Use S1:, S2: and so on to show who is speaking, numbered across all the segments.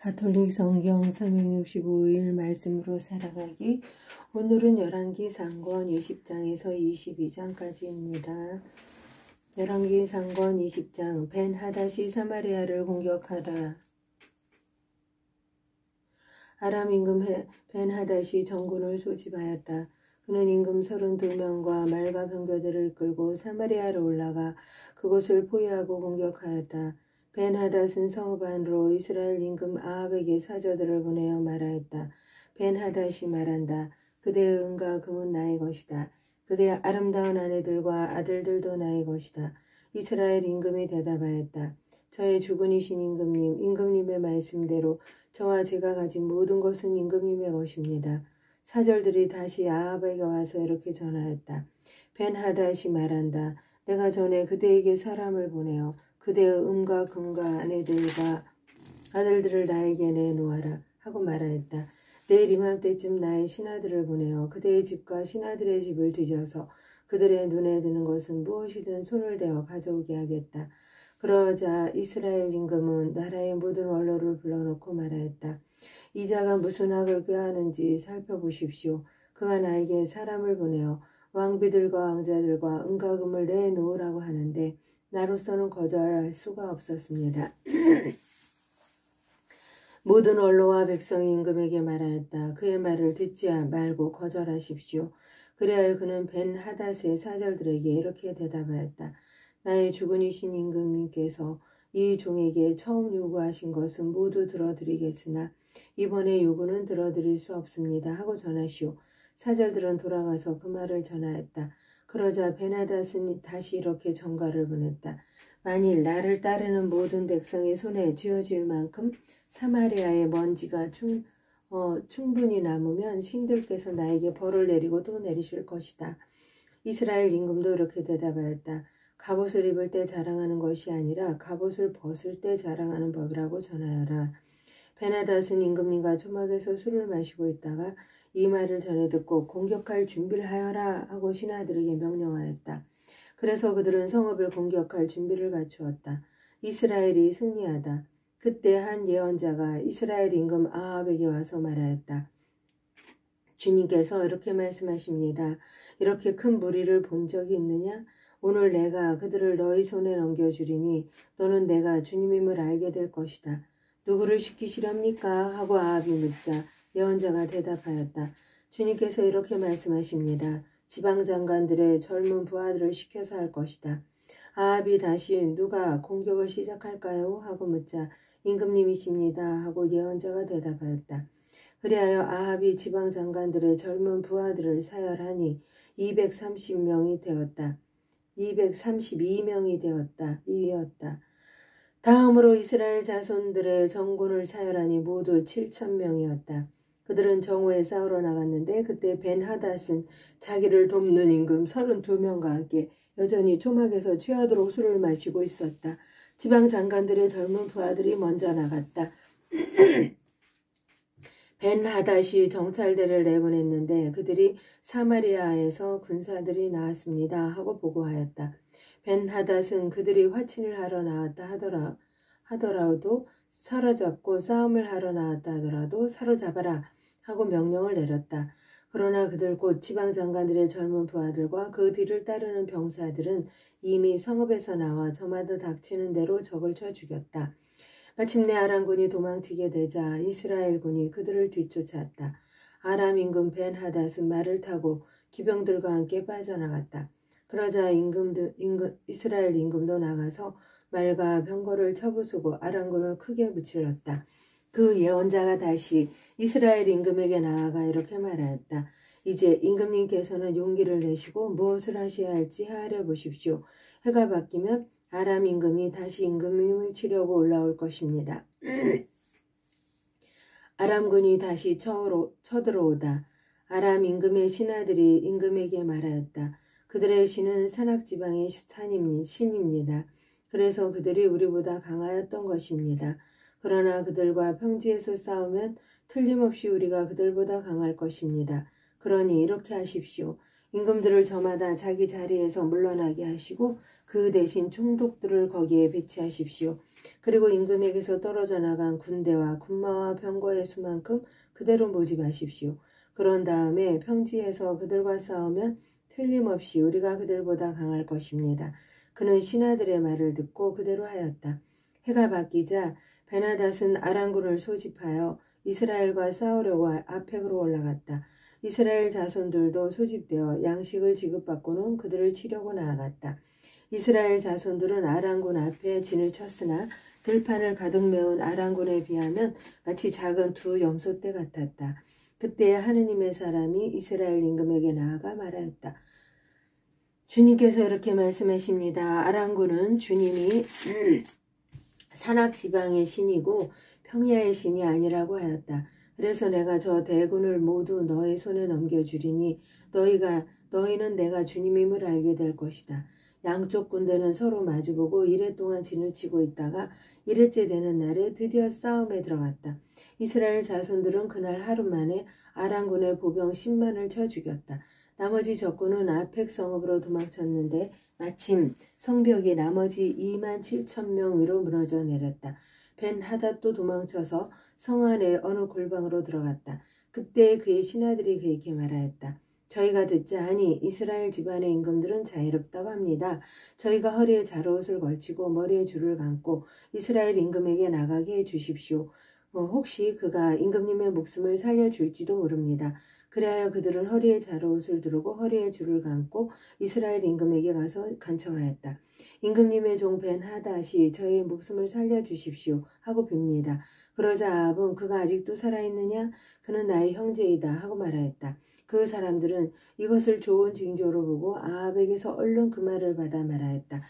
S1: 가톨릭 성경 365일 말씀으로 살아가기. 오늘은 열왕기 상권 20장에서 22장까지입니다. 열왕기 상권 20장. 벤하닷이 사마리아를 공격하라. 아람 임금 벤하닷이 전군을 소집하였다. 그는 임금 32명과 말과 병거들을 이끌고 사마리아로 올라가 그곳을 포위하고 공격하였다. 벤하닷은 성읍 안으로 이스라엘 임금 아합에게 사저들을 보내어 말하였다. 벤하닷이 말한다. 그대의 은과 금은 나의 것이다. 그대의 아름다운 아내들과 아들들도 나의 것이다. 이스라엘 임금이 대답하였다. 저의 주군이신 임금님, 임금님의 말씀대로 저와 제가 가진 모든 것은 임금님의 것입니다. 사절들이 다시 아합에게 와서 이렇게 전하였다. 벤하닷이 말한다. 내가 전에 그대에게 사람을 보내어 그대의 은과 금과 아내들과 아들들을 나에게 내놓아라 하고 말하였다. 내일 이맘때쯤 나의 신하들을 보내어 그대의 집과 신하들의 집을 뒤져서 그들의 눈에 드는 것은 무엇이든 손을 대어 가져오게 하겠다. 그러자 이스라엘 임금은 나라의 모든 원로를 불러놓고 말하였다. 이 자가 무슨 악을 꾀하는지 살펴보십시오. 그가 나에게 사람을 보내어 왕비들과 왕자들과 은과 금을 내놓으라고 하는데 나로서는 거절할 수가 없었습니다. 모든 원로와 백성이 임금에게 말하였다. 그의 말을 듣지 말고 거절하십시오. 그리하여 그는 벤하닷의 사절들에게 이렇게 대답하였다. 나의 주군이신 임금님께서 이 종에게 처음 요구하신 것은 모두 들어드리겠으나 이번의 요구는 들어드릴 수 없습니다 하고 전하시오. 사절들은 돌아가서 그 말을 전하였다. 그러자 벤하닷은 다시 이렇게 전가를 보냈다. 만일 나를 따르는 모든 백성의 손에 쥐어질 만큼 사마리아의 먼지가 충분히 남으면 신들께서 나에게 벌을 내리고 또 내리실 것이다. 이스라엘 임금도 이렇게 대답하였다. 갑옷을 입을 때 자랑하는 것이 아니라 갑옷을 벗을 때 자랑하는 법이라고 전하여라. 벤하닷은 임금님과 초막에서 술을 마시고 있다가 이 말을 전해 듣고 공격할 준비를 하여라 하고 신하들에게 명령하였다. 그래서 그들은 성읍을 공격할 준비를 갖추었다. 이스라엘이 승리하다. 그때 한 예언자가 이스라엘 임금 아합에게 와서 말하였다. 주님께서 이렇게 말씀하십니다. 이렇게 큰 무리를 본 적이 있느냐? 오늘 내가 그들을 너희 손에 넘겨주리니 너는 내가 주님임을 알게 될 것이다. 누구를 시키시렵니까? 하고 아합이 묻자 예언자가 대답하였다. 주님께서 이렇게 말씀하십니다. 지방장관들의 젊은 부하들을 시켜서 할 것이다. 아합이 다시 누가 공격을 시작할까요? 하고 묻자 임금님이십니다. 하고 예언자가 대답하였다. 그리하여 아합이 지방장관들의 젊은 부하들을 사열하니 230명이 되었다. 232명이 이었다. 다음으로 이스라엘 자손들의 정군을 사열하니 모두 7,000명이었다. 그들은 정오에 싸우러 나갔는데 그때 벤하닷은 자기를 돕는 임금 32명과 함께 여전히 초막에서 취하도록 술을 마시고 있었다. 지방 장관들의 젊은 부하들이 먼저 나갔다. 벤하닷이 정찰대를 내보냈는데 그들이 사마리아에서 군사들이 나왔습니다 하고 보고하였다. 벤하닷은 그들이 화친을 하러 나왔다 하더라도 사로잡고 싸움을 하러 나왔다 하더라도 사로잡아라 하고 명령을 내렸다. 그러나 그들 곧 지방장관들의 젊은 부하들과 그 뒤를 따르는 병사들은 이미 성읍에서 나와 저마다 닥치는 대로 적을 쳐 죽였다. 마침내 아람군이 도망치게 되자 이스라엘군이 그들을 뒤쫓았다. 아람 임금 벤하닷은 말을 타고 기병들과 함께 빠져나갔다. 그러자 이스라엘 임금도 나가서 말과 병거를 쳐부수고 아람군을 크게 무찔렀다. 그 예언자가 다시 이스라엘 임금에게 나아가 이렇게 말하였다. 이제 임금님께서는 용기를 내시고 무엇을 하셔야 할지 헤아려 보십시오. 해가 바뀌면 아람 임금이 다시 임금님을 치려고 올라올 것입니다. 아람군이 다시 쳐들어오다. 아람 임금의 신하들이 임금에게 말하였다. 그들의 신은 산악지방의 신입니다. 그래서 그들이 우리보다 강하였던 것입니다. 그러나 그들과 평지에서 싸우면 틀림없이 우리가 그들보다 강할 것입니다. 그러니 이렇게 하십시오. 임금들을 저마다 자기 자리에서 물러나게 하시고 그 대신 총독들을 거기에 배치하십시오. 그리고 임금에게서 떨어져 나간 군대와 군마와 병거의 수만큼 그대로 모집하십시오. 그런 다음에 평지에서 그들과 싸우면 틀림없이 우리가 그들보다 강할 것입니다. 그는 신하들의 말을 듣고 그대로 하였다. 해가 바뀌자 베나닷은 아랑군을 소집하여 이스라엘과 싸우려고 아펙으로 올라갔다. 이스라엘 자손들도 소집되어 양식을 지급받고는 그들을 치려고 나아갔다. 이스라엘 자손들은 아랑군 앞에 진을 쳤으나 들판을 가득 메운 아랑군에 비하면 마치 작은 두 염소떼 같았다. 그때 하느님의 사람이 이스라엘 임금에게 나아가 말하였다. 주님께서 이렇게 말씀하십니다. 아랑군은 주님이 산악지방의 신이고 평야의 신이 아니라고 하였다. 그래서 내가 저 대군을 모두 너의 손에 넘겨주리니 너희는 내가 주님임을 알게 될 것이다. 양쪽 군대는 서로 마주보고 이래 동안 진을 치고 있다가 이래째 되는 날에 드디어 싸움에 들어갔다. 이스라엘 자손들은 그날 하루 만에 아랑군의 보병 10만을 쳐 죽였다. 나머지 적군은 아펙 성읍으로 도망쳤는데 마침 성벽이 나머지 2만 7천 명 위로 무너져 내렸다. 벤하닷도 도망쳐서 성 안의 어느 골방으로 들어갔다. 그때 그의 신하들이 그에게 말하였다. 저희가 듣자 하니 이스라엘 집안의 임금들은 자유롭다고 합니다. 저희가 허리에 자로옷을 걸치고 머리에 줄을 감고 이스라엘 임금에게 나가게 해주십시오. 혹시 그가 임금님의 목숨을 살려줄지도 모릅니다. 그리하여 그들은 허리에 자로옷을 두르고 허리에 줄을 감고 이스라엘 임금에게 가서 간청하였다. 임금님의 종 벤하닷이 저희의 목숨을 살려주십시오 하고 빕니다. 그러자 아합은 그가 아직도 살아있느냐? 그는 나의 형제이다 하고 말하였다. 그 사람들은 이것을 좋은 징조로 보고 아합에게서 얼른 그 말을 받아 말하였다.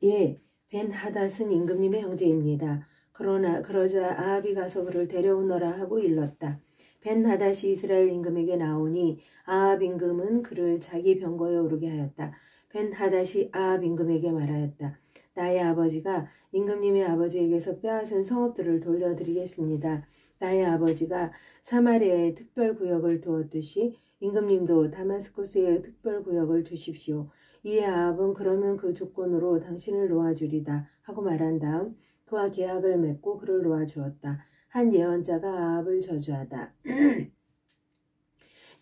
S1: 예, 벤하닷은 임금님의 형제입니다. 그러자 아합이 가서 그를 데려오너라 하고 일렀다. 벤하닷이 이스라엘 임금에게 나오니 아합 임금은 그를 자기 병거에 오르게 하였다. 벤하닷이 아합 임금에게 말하였다. 나의 아버지가 임금님의 아버지에게서 빼앗은 성읍들을 돌려드리겠습니다. 나의 아버지가 사마리아에 특별구역을 두었듯이 임금님도 다마스쿠스에 특별구역을 두십시오. 이에 아합은 그러면 그 조건으로 당신을 놓아주리다 하고 말한 다음 그와 계약을 맺고 그를 놓아주었다. 한 예언자가 아합을 저주하다.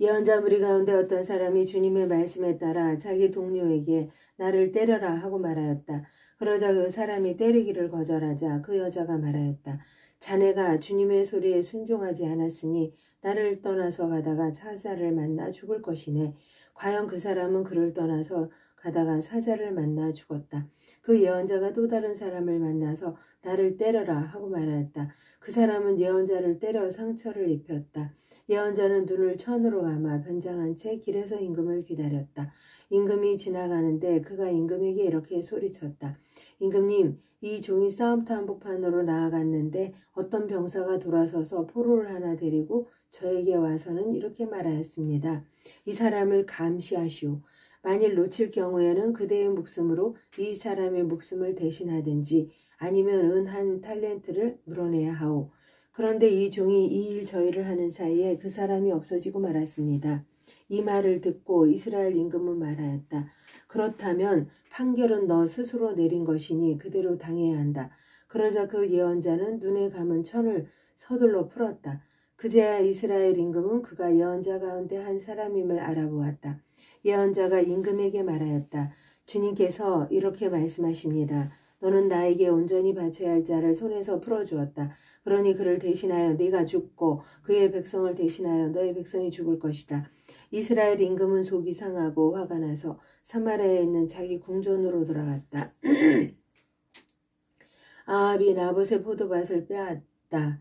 S1: 예언자 무리 가운데 어떤 사람이 주님의 말씀에 따라 자기 동료에게 나를 때려라 하고 말하였다. 그러자 그 사람이 때리기를 거절하자 그 여자가 말하였다. 자네가 주님의 소리에 순종하지 않았으니 나를 떠나서 가다가 사자를 만나 죽을 것이네. 과연 그 사람은 그를 떠나서 가다가 사자를 만나 죽었다. 그 예언자가 또 다른 사람을 만나서 나를 때려라 하고 말하였다. 그 사람은 예언자를 때려 상처를 입혔다. 예언자는 눈을 천으로 감아 변장한 채 길에서 임금을 기다렸다. 임금이 지나가는데 그가 임금에게 이렇게 소리쳤다. 임금님, 이 종이 싸움터 한복판으로 나아갔는데 어떤 병사가 돌아서서 포로를 하나 데리고 저에게 와서는 이렇게 말하였습니다. 이 사람을 감시하시오. 만일 놓칠 경우에는 그대의 목숨으로 이 사람의 목숨을 대신하든지 아니면 은 한 탈렌트를 물어내야 하오. 그런데 이 종이 이 일 저희를 하는 사이에 그 사람이 없어지고 말았습니다. 이 말을 듣고 이스라엘 임금은 말하였다. 그렇다면 판결은 너 스스로 내린 것이니 그대로 당해야 한다. 그러자 그 예언자는 눈에 감은 천을 서둘러 풀었다. 그제야 이스라엘 임금은 그가 예언자 가운데 한 사람임을 알아보았다. 예언자가 임금에게 말하였다. 주님께서 이렇게 말씀하십니다. 너는 나에게 온전히 바쳐야 할 자를 손에서 풀어주었다. 그러니 그를 대신하여 네가 죽고 그의 백성을 대신하여 너의 백성이 죽을 것이다. 이스라엘 임금은 속이 상하고 화가 나서 사마리아에 있는 자기 궁전으로 돌아갔다. 아합이 나봇의 포도밭을 빼앗다.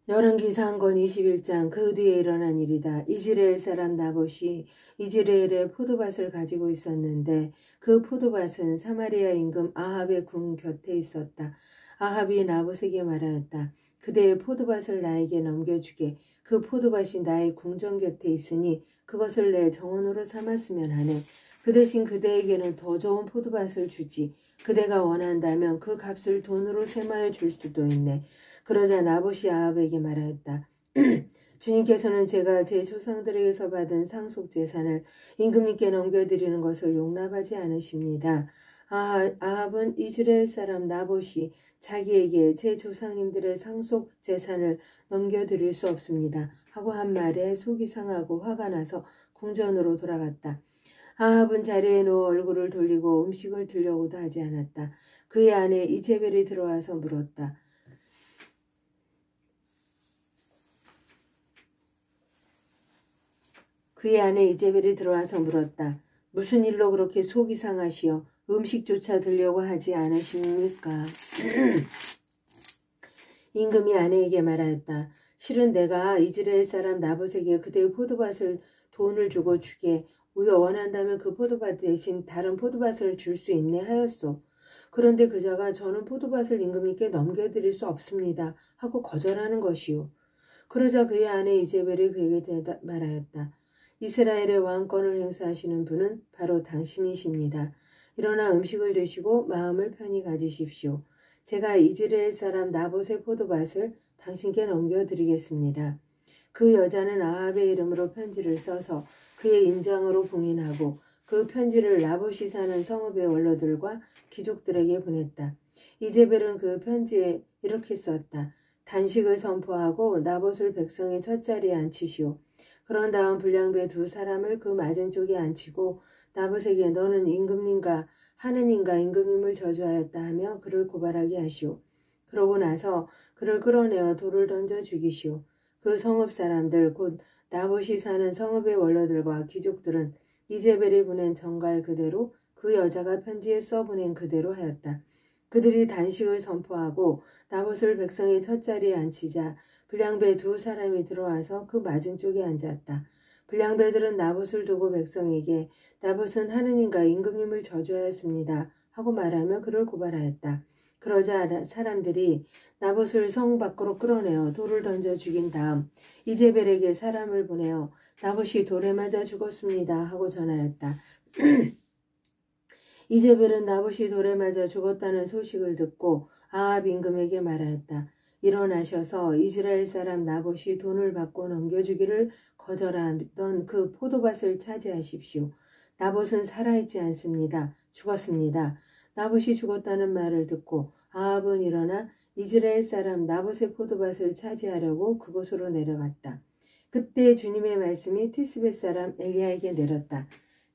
S1: 열왕기상권 21장. 그 뒤에 일어난 일이다. 이즈레엘 사람 나봇이 이즈레엘의 포도밭을 가지고 있었는데 그 포도밭은 사마리아 임금 아합의 궁 곁에 있었다. 아합이 나봇에게 말하였다. 그대의 포도밭을 나에게 넘겨주게. 그 포도밭이 나의 궁전 곁에 있으니 그것을 내 정원으로 삼았으면 하네. 그 대신 그대에게는 더 좋은 포도밭을 주지. 그대가 원한다면 그 값을 돈으로 셈하여 줄 수도 있네. 그러자 나봇이 아합에게 말하였다. 주님께서는 제가 제 조상들에게서 받은 상속 재산을 임금님께 넘겨드리는 것을 용납하지 않으십니다. 아합은 이스라엘 사람 나봇이 자기에게 제 조상님들의 상속 재산을 넘겨드릴 수 없습니다. 하고 한 말에 속이 상하고 화가 나서 궁전으로 돌아갔다. 아합은 자리에 누워 얼굴을 돌리고 음식을 들려고도 하지 않았다. 그의 아내 이제벨이 들어와서 물었다. 무슨 일로 그렇게 속이 상하시오? 음식조차 들려고 하지 않으십니까? 임금이 아내에게 말하였다. 실은 내가 이스라엘 사람 나봇에게 그대의 포도밭을 돈을 주고 주게 우여 원한다면 그 포도밭 대신 다른 포도밭을 줄 수 있네 하였소. 그런데 그자가 저는 포도밭을 임금님께 넘겨드릴 수 없습니다 하고 거절하는 것이오. 그러자 그의 아내 이제벨이 그에게 말하였다. 이스라엘의 왕권을 행사하시는 분은 바로 당신이십니다. 일어나 음식을 드시고 마음을 편히 가지십시오. 제가 이스라엘 사람 나봇의 포도밭을 당신께 넘겨드리겠습니다. 그 여자는 아합의 이름으로 편지를 써서 그의 인장으로 봉인하고 그 편지를 나봇이 사는 성읍의 원로들과 귀족들에게 보냈다. 이제벨은 그 편지에 이렇게 썼다. 단식을 선포하고 나봇을 백성의 첫자리에 앉히시오. 그런 다음 불량배 두 사람을 그 맞은쪽에 앉히고 나봇에게 너는 임금님과 하느님과 임금님을 저주하였다 하며 그를 고발하게 하시오. 그러고 나서 그를 끌어내어 돌을 던져 죽이시오. 그 성읍 사람들 곧 나봇이 사는 성읍의 원로들과 귀족들은 이제벨이 보낸 정갈 그대로 그 여자가 편지에 써보낸 그대로 하였다. 그들이 단식을 선포하고 나봇을 백성의 첫자리에 앉히자 불량배 두 사람이 들어와서 그 맞은쪽에 앉았다. 불량배들은 나봇을 두고 백성에게 나봇은 하느님과 임금님을 저주하였습니다 하고 말하며 그를 고발하였다. 그러자 사람들이 나봇을 성 밖으로 끌어내어 돌을 던져 죽인 다음 이제벨에게 사람을 보내어 나봇이 돌에 맞아 죽었습니다 하고 전하였다. 이제벨은 나봇이 돌에 맞아 죽었다는 소식을 듣고 아합 임금에게 말하였다. 일어나셔서 이스라엘 사람 나봇이 돈을 받고 넘겨주기를 거절하던 그 포도밭을 차지하십시오. 나봇은 살아있지 않습니다. 죽었습니다. 나봇이 죽었다는 말을 듣고 아합은 일어나 이스라엘 사람 나봇의 포도밭을 차지하려고 그곳으로 내려갔다. 그때 주님의 말씀이 티스벳 사람 엘리야에게 내렸다.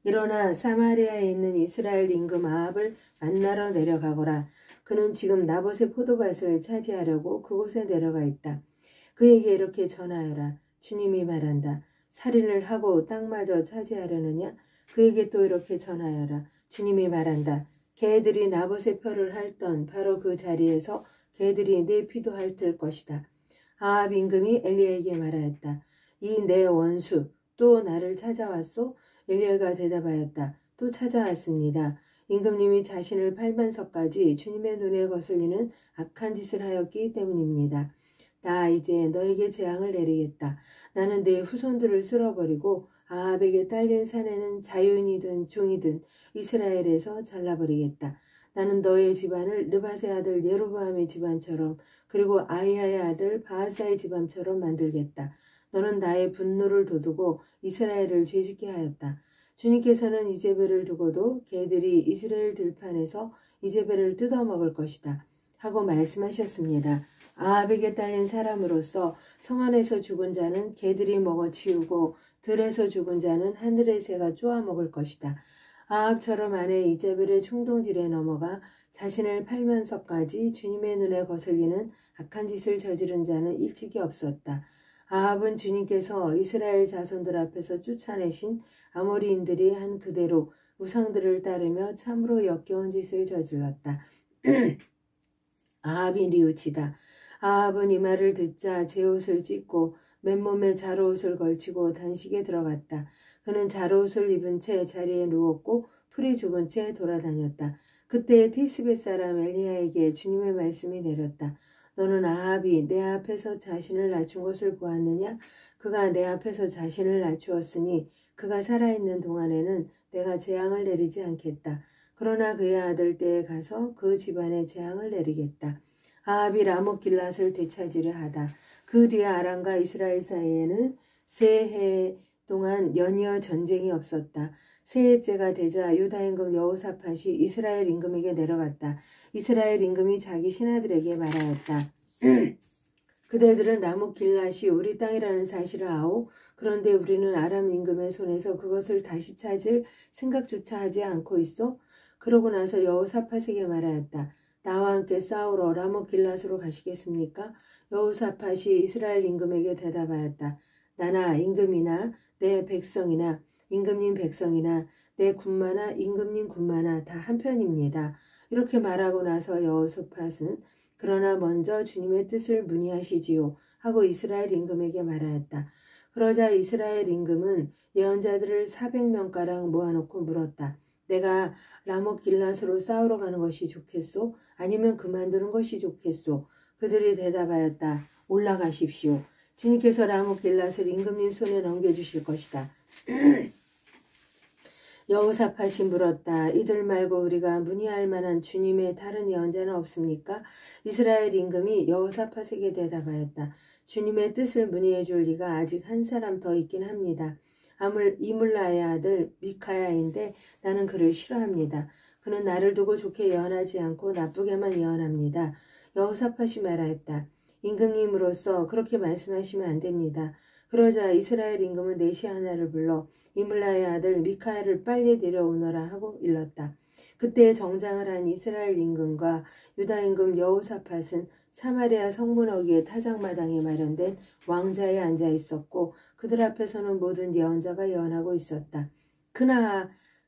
S1: 일어나 사마리아에 있는 이스라엘 임금 아합을 만나러 내려가거라. 그는 지금 나봇의 포도밭을 차지하려고 그곳에 내려가 있다. 그에게 이렇게 전하여라. 주님이 말한다. 살인을 하고 땅마저 차지하려느냐? 그에게 또 이렇게 전하여라. 주님이 말한다. 개들이 나봇의 표를 핥던 바로 그 자리에서 개들이 내 피도 핥을 것이다. 아합 임금이 엘리야에게 말하였다. 이 내 원수 또 나를 찾아왔소? 엘리야가 대답하였다. 또 찾아왔습니다. 임금님이 자신을 팔면서까지 주님의 눈에 거슬리는 악한 짓을 하였기 때문입니다. 나 이제 너에게 재앙을 내리겠다. 나는 네 후손들을 쓸어버리고 아합에게 딸린 사내는 자유인이든 종이든 이스라엘에서 잘라버리겠다. 나는 너의 집안을 느밧의 아들 예로보암의 집안처럼 그리고 아히야의 아들 바하사의 집안처럼 만들겠다. 너는 나의 분노를 돋우고 이스라엘을 죄짓게 하였다. 주님께서는 이제벨을 두고도 개들이 이스라엘 들판에서 이제벨을 뜯어먹을 것이다. 하고 말씀하셨습니다. 아합에게 딸린 사람으로서 성 안에서 죽은 자는 개들이 먹어치우고 들에서 죽은 자는 하늘의 새가 쪼아먹을 것이다. 아합처럼 아내 이제벨의 충동질에 넘어가 자신을 팔면서까지 주님의 눈에 거슬리는 악한 짓을 저지른 자는 일찍이 없었다. 아합은 주님께서 이스라엘 자손들 앞에서 쫓아내신 아모리인들이 한 그대로 우상들을 따르며 참으로 역겨운 짓을 저질렀다. 아합이 뉘우치다. 아합은 이 말을 듣자 제 옷을 찢고 맨몸에 자로옷을 걸치고 단식에 들어갔다. 그는 자로옷을 입은 채 자리에 누웠고 풀이 죽은 채 돌아다녔다. 그때 티스벳 사람 엘리야에게 주님의 말씀이 내렸다. 너는 아합이 내 앞에서 자신을 낮춘 것을 보았느냐? 그가 내 앞에서 자신을 낮추었으니 그가 살아있는 동안에는 내가 재앙을 내리지 않겠다. 그러나 그의 아들 때에 가서 그 집안에 재앙을 내리겠다. 아합이 라못 길랏을 되찾으려 하다. 그 뒤에 아람과 이스라엘 사이에는 세 해 동안 연이어 전쟁이 없었다. 새해째가 되자 유다 임금 여호사밧이 이스라엘 임금에게 내려갔다. 이스라엘 임금이 자기 신하들에게 말하였다. 그대들은 라못 길앗이 우리 땅이라는 사실을 아오. 그런데 우리는 아람 임금의 손에서 그것을 다시 찾을 생각조차 하지 않고 있어. 그러고 나서 여호사밧에게 말하였다. 나와 함께 싸우러 라못 길앗으로 가시겠습니까? 여호사밧이 이스라엘 임금에게 대답하였다. 나나 임금이나 내 백성이나 임금님 백성이나 내 군마나 임금님 군마나 다 한편입니다. 이렇게 말하고 나서 여호사밧은 그러나 먼저 주님의 뜻을 문의하시지요 하고 이스라엘 임금에게 말하였다. 그러자 이스라엘 임금은 예언자들을 400명가량 모아놓고 물었다. 내가 라못 길앗으로 싸우러 가는 것이 좋겠소? 아니면 그만두는 것이 좋겠소? 그들이 대답하였다. 올라가십시오. 주님께서 라못 길앗을 임금님 손에 넘겨주실 것이다. 여호사밧이 물었다. 이들 말고 우리가 문의할 만한 주님의 다른 예언자는 없습니까? 이스라엘 임금이 여호사밧에게 대답하였다. 주님의 뜻을 문의해 줄 리가 아직 한 사람 더 있긴 합니다. 이물라의 아들 미카야인데 나는 그를 싫어합니다. 그는 나를 두고 좋게 예언하지 않고 나쁘게만 예언합니다. 여호사밧이 말하였다. 임금님으로서 그렇게 말씀하시면 안 됩니다. 그러자 이스라엘 임금은 내시 하나를 불러 이물라의 아들 미카야를 빨리 데려오너라 하고 일렀다. 그때 정장을 한 이스라엘 임금과 유다 임금 여호사밧은 사마리아 성문어귀의 타작마당에 마련된 왕자에 앉아 있었고 그들 앞에서는 모든 예언자가 예언하고 있었다.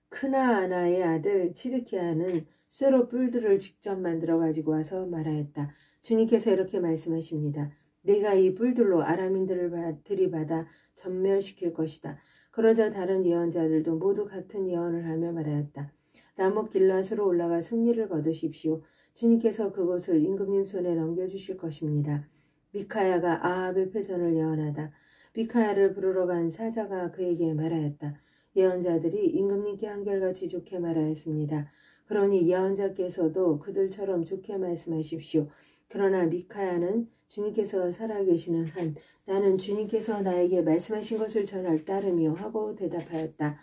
S1: 크나아나의 아들 치드키야는 쇠로 뿔들을 직접 만들어 가지고 와서 말하였다. 주님께서 이렇게 말씀하십니다. 내가 이 뿔들로 아람인들을 들이받아 전멸시킬 것이다. 그러자 다른 예언자들도 모두 같은 예언을 하며 말하였다. 라못 길앗으로 올라가 승리를 거두십시오. 주님께서 그곳을 임금님 손에 넘겨주실 것입니다. 미카야가 아합의 패전을 예언하다. 미카야를 부르러 간 사자가 그에게 말하였다. 예언자들이 임금님께 한결같이 좋게 말하였습니다. 그러니 예언자께서도 그들처럼 좋게 말씀하십시오. 그러나 미카야는 주님께서 살아계시는 한 나는 주님께서 나에게 말씀하신 것을 전할 따름이요 하고 대답하였다.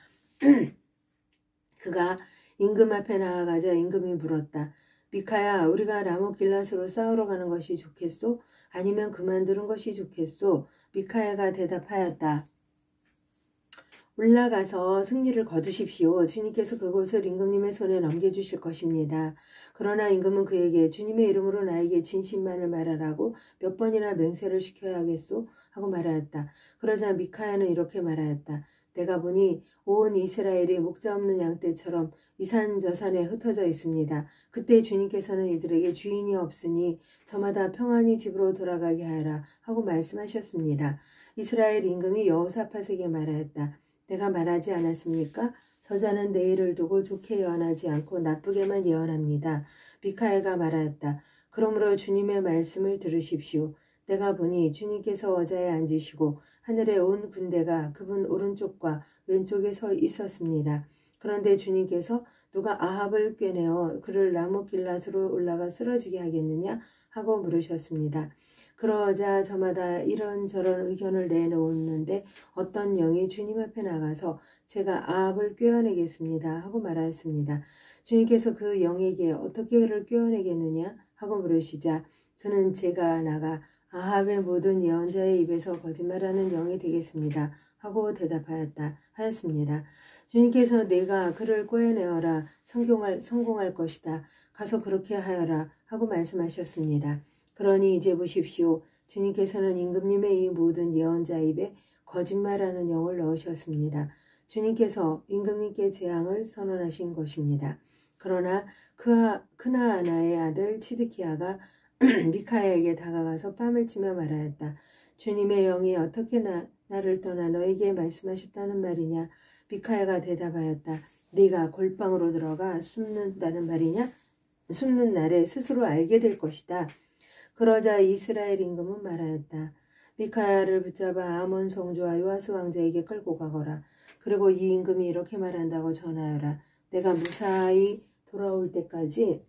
S1: 그가 임금 앞에 나아가자 임금이 물었다. 미카야, 우리가 라못 길앗으로 싸우러 가는 것이 좋겠소? 아니면 그만두는 것이 좋겠소? 미카야가 대답하였다. 올라가서 승리를 거두십시오. 주님께서 그곳을 임금님의 손에 넘겨주실 것입니다. 그러나 임금은 그에게 주님의 이름으로 나에게 진실만을 말하라고 몇 번이나 맹세를 시켜야 하겠소? 하고 말하였다. 그러자 미카야는 이렇게 말하였다. 내가 보니 온 이스라엘이 목자 없는 양떼처럼 이산저산에 흩어져 있습니다. 그때 주님께서는 이들에게 주인이 없으니 저마다 평안히 집으로 돌아가게 하여라 하고 말씀하셨습니다. 이스라엘 임금이 여호사밧에게 말하였다. 내가 말하지 않았습니까? 저자는 내일을 두고 좋게 예언하지 않고 나쁘게만 예언합니다. 미카야가 말하였다. 그러므로 주님의 말씀을 들으십시오. 내가 보니 주님께서 어자에 앉으시고 하늘의 온 군대가 그분 오른쪽과 왼쪽에 서 있었습니다. 그런데 주님께서 누가 아합을 꿰내어 그를 라못 길앗으로 올라가 쓰러지게 하겠느냐 하고 물으셨습니다. 그러자 저마다 이런저런 의견을 내놓는데 어떤 영이 주님 앞에 나가서 제가 아합을 꿰어내겠습니다 하고 말하였습니다. 주님께서 그 영에게 어떻게 그를 꿰어내겠느냐 하고 물으시자 그는 제가 나가 아합의 모든 예언자의 입에서 거짓말하는 영이 되겠습니다 하고 하였습니다. 주님께서 내가 그를 꿰어내어라 성공할 것이다. 가서 그렇게 하여라 하고 말씀하셨습니다. 그러니 이제 보십시오. 주님께서는 임금님의 이 모든 예언자 입에 거짓말하는 영을 넣으셨습니다. 주님께서 임금님께 재앙을 선언하신 것입니다. 그러나 크나아나의 아들 치드키야가 미카야에게 다가가서 뺨을 치며 말하였다. 주님의 영이 어떻게 나를 떠나 너에게 말씀하셨다는 말이냐? 미카야가 대답하였다. 네가 골방으로 들어가 숨는다는 말이냐? 숨는 날에 스스로 알게 될 것이다. 그러자 이스라엘 임금은 말하였다. 미카야를 붙잡아 아몬 성주와 요아스 왕자에게 끌고 가거라. 그리고 이 임금이 이렇게 말한다고 전하여라. 내가 무사히 돌아올 때까지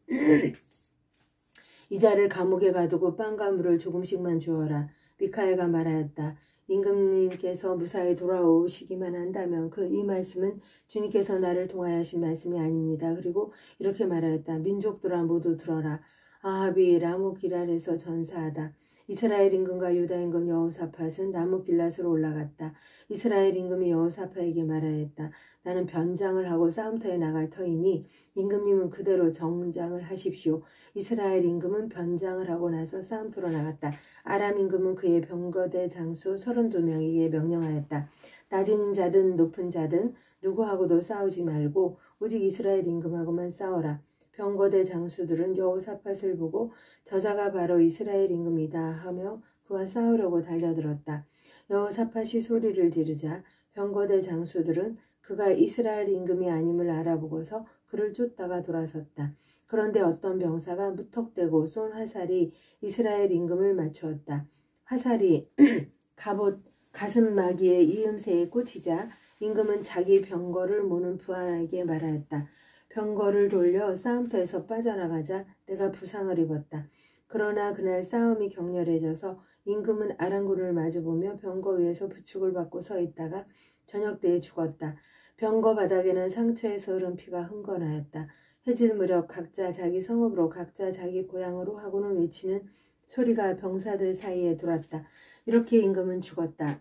S1: 이 자를 감옥에 가두고 빵과 물을 조금씩만 주어라. 미카야가 말하였다. 임금님께서 무사히 돌아오시기만 한다면 이 말씀은 주님께서 나를 통하여 하신 말씀이 아닙니다. 그리고 이렇게 말하였다. 민족들아 모두 들어라. 아합이 라모길랄에서 전사하다. 이스라엘 임금과 유다 임금 여호사밧은 라모길랄으로 올라갔다. 이스라엘 임금이 여호사밧에게 말하였다. 나는 변장을 하고 싸움터에 나갈 터이니 임금님은 그대로 정장을 하십시오. 이스라엘 임금은 변장을 하고 나서 싸움터로 나갔다. 아람 임금은 그의 병거대 장수 32명에게 명령하였다. 낮은 자든 높은 자든 누구하고도 싸우지 말고 오직 이스라엘 임금하고만 싸워라. 병거대 장수들은 여호사밧을 보고 저자가 바로 이스라엘 임금이다 하며 그와 싸우려고 달려들었다. 여호사밧이 소리를 지르자 병거대 장수들은 그가 이스라엘 임금이 아님을 알아보고서 그를 쫓다가 돌아섰다. 그런데 어떤 병사가 무턱대고 쏜 화살이 이스라엘 임금을 맞추었다. 화살이 갑옷 가슴마기의 이음새에 꽂히자 임금은 자기 병거를 모는 부하에게 말하였다. 병거를 돌려 싸움터에서 빠져나가자 내가 부상을 입었다. 그러나 그날 싸움이 격렬해져서 임금은 아랑군을 마주보며 병거 위에서 부축을 받고 서 있다가 저녁 때에 죽었다. 병거 바닥에는 상처에서 흐른 피가 흥건하였다. 해질 무렵 각자 자기 성읍으로 각자 자기 고향으로 하고는 외치는 소리가 병사들 사이에 돌았다. 이렇게 임금은 죽었다.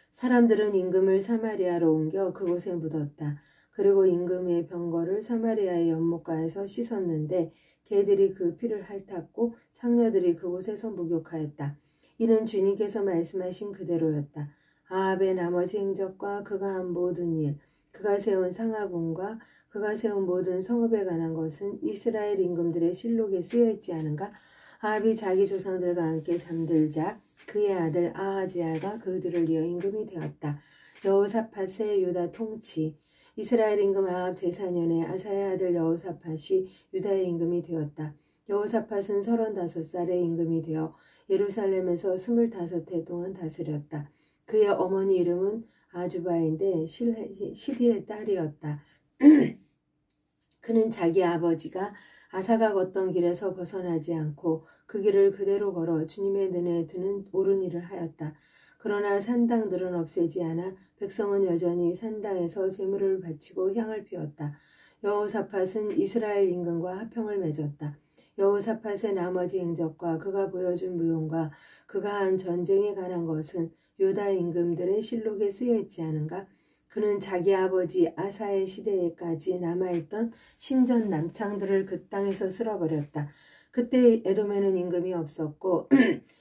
S1: 사람들은 임금을 사마리아로 옮겨 그곳에 묻었다. 그리고 임금의 병거를 사마리아의 연못가에서 씻었는데 개들이 그 피를 핥았고 창녀들이 그곳에서 목욕하였다. 이는 주님께서 말씀하신 그대로였다. 아합의 나머지 행적과 그가 한 모든 일, 그가 세운 상하궁과 그가 세운 모든 성읍에 관한 것은 이스라엘 임금들의 실록에 쓰여있지 않은가? 아합이 자기 조상들과 함께 잠들자 그의 아들 아하지야가 그들을 이어 임금이 되었다. 여호사밧의 유다 통치. 이스라엘 임금 아합 제4년에 아사야 아들 여호사밧이 유다의 임금이 되었다. 여호사밧은 35살에 임금이 되어 예루살렘에서 25해 동안 다스렸다. 그의 어머니 이름은 아주바인데 시리의 딸이었다. 그는 자기 아버지가 아사가 걷던 길에서 벗어나지 않고 그 길을 그대로 걸어 주님의 눈에 드는 옳은 일을 하였다. 그러나 산당들은 없애지 않아 백성은 여전히 산당에서 제물을 바치고 향을 피웠다. 여호사밧은 이스라엘 임금과 화평을 맺었다. 여호사밧의 나머지 행적과 그가 보여준 무용과 그가 한 전쟁에 관한 것은 유다 임금들의 실록에 쓰여있지 않은가? 그는 자기 아버지 아사의 시대에까지 남아있던 신전 남창들을 그 땅에서 쓸어버렸다. 그때 에돔에는 임금이 없었고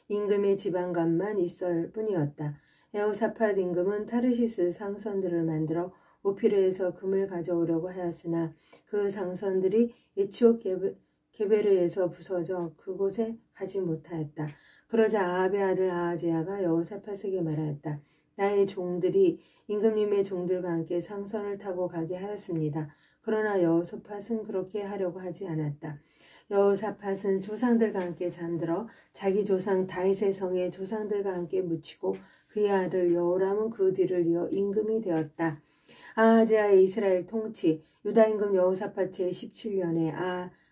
S1: 임금의 지방관만 있을 뿐이었다. 여호사밧 임금은 타르시스 상선들을 만들어 오피르에서 금을 가져오려고 하였으나 그 상선들이 에치옵 게베르에서 부서져 그곳에 가지 못하였다. 그러자 아합의 아들 아하지야가 여호사밧에게 말하였다. 나의 종들이 임금님의 종들과 함께 상선을 타고 가게 하였습니다. 그러나 여호사밧은 그렇게 하려고 하지 않았다. 여호사밧은 조상들과 함께 잠들어 자기 조상 다윗의 성에 조상들과 함께 묻히고 그의 아들 여호람은 그 뒤를 이어 임금이 되었다. 아하지야의 이스라엘 통치. 유다 임금 여호사밧 제17년에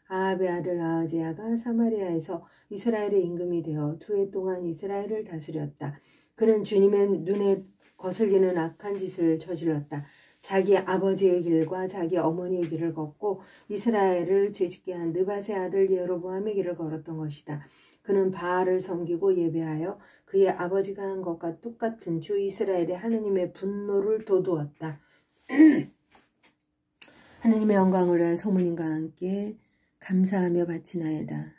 S1: 아합의 아들 아하지야가 사마리아에서 이스라엘의 임금이 되어 2해 동안 이스라엘을 다스렸다. 그는 주님의 눈에 거슬리는 악한 짓을 저질렀다. 자기 아버지의 길과 자기 어머니의 길을 걷고 이스라엘을 죄짓게 한 느밧의 아들 여로보암의 길을 걸었던 것이다. 그는 바알을 섬기고 예배하여 그의 아버지가 한 것과 똑같은 주 이스라엘의 하느님의 분노를 돋우었다. 하느님의 영광을 위하여 소문인과 함께 감사하며 바치나이다.